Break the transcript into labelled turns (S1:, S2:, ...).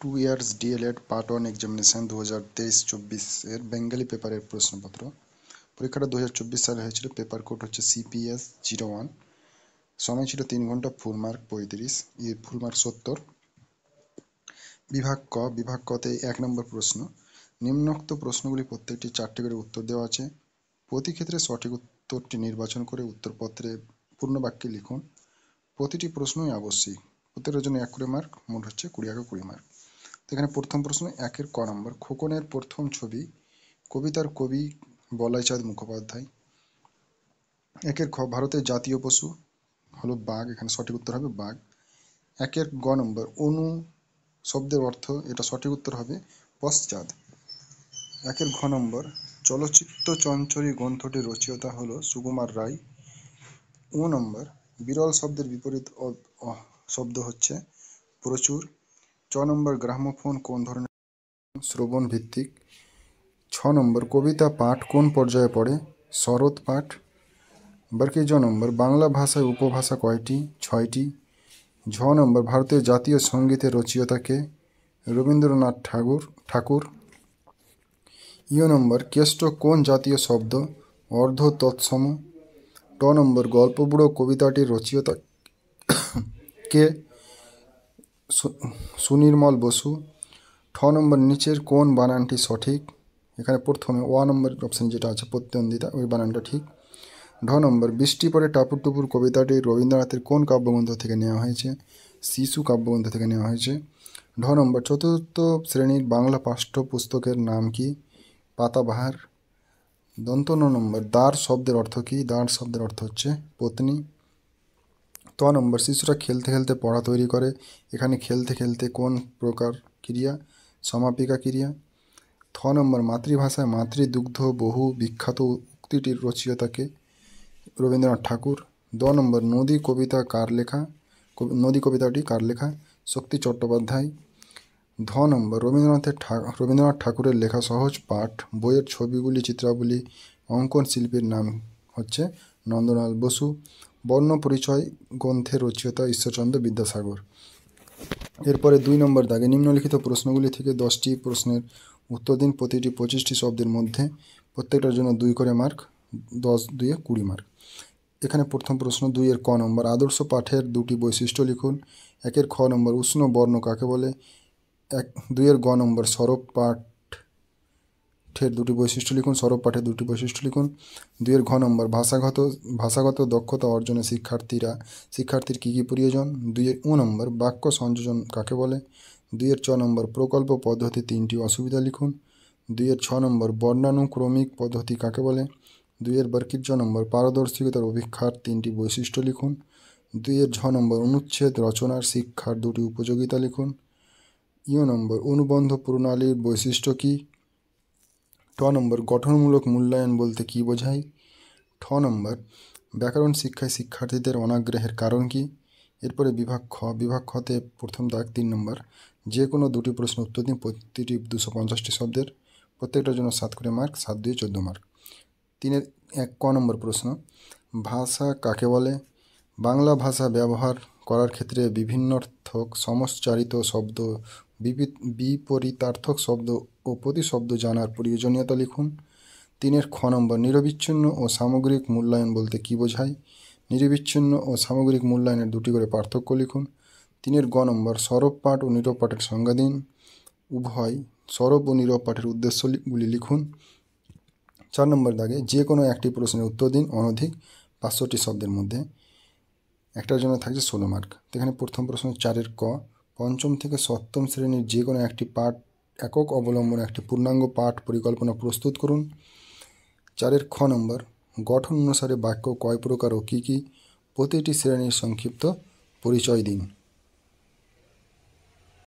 S1: 2 years D.El.Ed part 1 examination 2023-24 এর Bengali পেপারের প্রশ্নপত্র। পরীক্ষাটা 2024 সালে হয়েছিল। পেপার কোড হচ্ছে CPS 01। সময় ছিল 3 ঘন্টা, ফুল মার্ক 35, ফুল মার্ক 70। বিভাগ কতে 1 নম্বর প্রশ্ন। নিম্নোক্ত প্রশ্নগুলি প্রত্যেকটি 4টি করে উত্তর দেওয়া আছে। প্রতি ক্ষেত্রে সঠিক উত্তরটি নির্বাচন করে উত্তরপত্রে পূর্ণ বাক্যে লিখুন। প্রতিটি প্রশ্নই আবশ্যিক। প্রত্যেকটার জন্য 1 করে মার্ক, মোট হচ্ছে 20 মার্ক। তো এখানে প্রথম প্রশ্ন 1-এর ক নম্বর। খোকনের প্রথম ছবি কবিতার কবি বলাইচাঁদ মুখোপাধ্যায়। 1-এর খ ভারতের জাতীয় পশু হলো বাঘ, এখানে সঠিক উত্তর হবে বাঘ। 1-এর গ নম্বর অনু শব্দের অর্থ, এটা সঠিক উত্তর হবে পশ্চাৎ। 1-এর ঘ নম্বর চলচ্চিত্র চঞ্চরী গ্রন্থটির রচয়িতা হলো সুকুমার রায়। ও নম্বর বিরল শব্দের বিপরীত শব্দ হচ্ছে প্রচুর। 6 নম্বর গ্রামোফোন কোন ধরনের? শ্রবণ ভিত্তিক। 6 নম্বর কবিতা পাঠ কোন পর্যায়ে পড়ে? শরৎ পাঠ। বাকি জ নম্বর বাংলা ভাষায় উপভাষা কয়টি? 6টি। ঝ নম্বর ভারতের জাতীয় সঙ্গীতের রচয়িতা কে? রবীন্দ্রনাথ ঠাকুর। ইয় নম্বর কেষ্ট কোন জাতীয় শব্দ? অর্ধ তৎসম। ট নম্বর গল্পবুড়ো কবিতাটির রচয়িতা কে? সুনির্মল বসু। ঠ নম্বর নিচের কোন বানানটি সঠিক? এখানে প্রথমে ওয়া নম্বর অপশান যেটা আছে প্রত্যন্দিতা, ওই বানানটা ঠিক। ঢ নম্বর বৃষ্টি পরে টাপুর টুপুর কবিতাটি রবীন্দ্রনাথের কোন কাব্যগ্রন্থ থেকে নেওয়া হয়েছে? শিশু কাব্যগ্রন্থ থেকে নেওয়া হয়েছে। ঢ নম্বর চতুর্থ শ্রেণীর বাংলা পাঠ্যপুস্তকের নাম কি? পাতাবাহার। দন্ত ন নম্বর দ্বার শব্দের অর্থ কি? দ্বার শব্দের অর্থ হচ্ছে পত্নী। ত নম্বর শিশুরা খেলতে খেলতে পড়া তৈরি করে। এখানে খেলতে খেলতে কোন প্রকার ক্রিয়া? সমাপিকা ক্রিয়া। থ নম্বর মাতৃভাষায় মাতৃদুগ্ধ বহু বিখ্যাত উক্তিটির রচয়িতাকে? রবীন্দ্রনাথ ঠাকুর। দ নম্বর নদী কবিতাটি কার লেখা? শক্তি চট্টোপাধ্যায়। ধ নম্বর রবীন্দ্রনাথ ঠাকুরের লেখা সহজ পাঠ বইয়ের ছবিগুলি চিত্রাবলী অঙ্কন শিল্পীর নাম হচ্ছে নন্দলাল বসু। বর্ণ পরিচয় গ্রন্থের রচয়িতা ঈশ্বরচন্দ্র বিদ্যাসাগর। এরপরে 2 নম্বর দাগে নিম্নলিখিত প্রশ্নগুলি থেকে 10টি প্রশ্নের উত্তর দিন। প্রতিটি 25টি শব্দের মধ্যে। প্রত্যেকটার জন্য 2 করে মার্ক, 10 2-এ 20 মার্ক। এখানে প্রথম প্রশ্ন 2-এর ক নম্বর আদর্শ পাঠের 2টি বৈশিষ্ট্য লিখুন। 1-এর খ নম্বর উষ্ণ বর্ণ কাকে বলে? 2-এর গ নম্বর সরব পাঠের 2টি বৈশিষ্ট্য লিখুন। সরব পাঠের 2টি বৈশিষ্ট্য লিখুন। 2-এর ঘ নম্বর ভাষাগত দক্ষতা অর্জনে শিক্ষার্থীর কী কী প্রয়োজন? 2-এর উ নম্বর বাক্য সংযোজন কাকে বলে? 2-এর চ নম্বর প্রকল্প পদ্ধতি 3টি অসুবিধা লিখুন। 2-এর ছ নম্বর বর্ণানুক্রমিক পদ্ধতি কাকে বলে? 2-এর বর্কিত নম্বর পারদর্শিতার অভিক্ষার 3টি বৈশিষ্ট্য লিখুন। 2-এর ঝ নম্বর অনুচ্ছেদ রচনার শিক্ষার 2টি উপযোগিতা লিখুন। ইয় নম্বর অনুবন্ধ প্রণালীর বৈশিষ্ট্য কী? ঠ নম্বর গঠনমূলক মূল্যায়ন বলতে কী বোঝায়? ঠ নম্বর ব্যাকরণ শিক্ষায় শিক্ষার্থীদের অনাগ্রহের কারণ কি? এরপরে বিভাগ খতে প্রথম দাগ 3 নম্বর যে কোনো 2টি প্রশ্ন উত্তর দিন। প্রতিটি 250টি শব্দের। প্রত্যেকটার জন্য 7 করে মার্ক, 7 2 14 মার্ক। 3-এর 1 ক নম্বর প্রশ্ন ভাষা কাকে বলে? বাংলা ভাষা ব্যবহার করার ক্ষেত্রে বিভিন্নার্থক সমশ্চারিত শব্দ, বিপরীতার্থক শব্দ ও প্রতিশব্দ জানার প্রয়োজনীয়তা লিখুন। 3-এর খ নম্বর নিরবিচ্ছিন্ন ও সামগ্রিক মূল্যায়ন বলতে কী বোঝায়? নিরবিচ্ছিন্ন ও সামগ্রিক মূল্যায়নের 2টি করে পার্থক্য লিখুন। 3-এর গ নম্বর সরব পাঠ ও নীরব পাঠের সংজ্ঞা দিন। উভয় সরব ও নীরব পাঠের উদ্দেশ্যগুলি লিখুন। 4 নম্বর দাগে যে কোনো একটি প্রশ্নের উত্তর দিন অনধিক 500টি শব্দের মধ্যে। একটার জন্য থাকছে 16 মার্ক। তো এখানে প্রথম প্রশ্ন 4-এর ক পঞ্চম থেকে সপ্তম শ্রেণীর যে কোনো একটি পাঠ একক অবলম্বনে একটি পূর্ণাঙ্গ পাঠ পরিকল্পনা প্রস্তুত করুন। 4-এর খ নম্বর গঠন অনুসারে বাক্য কয় প্রকার ও কী কী? প্রতিটি শ্রেণীর সংক্ষিপ্ত পরিচয় দিন।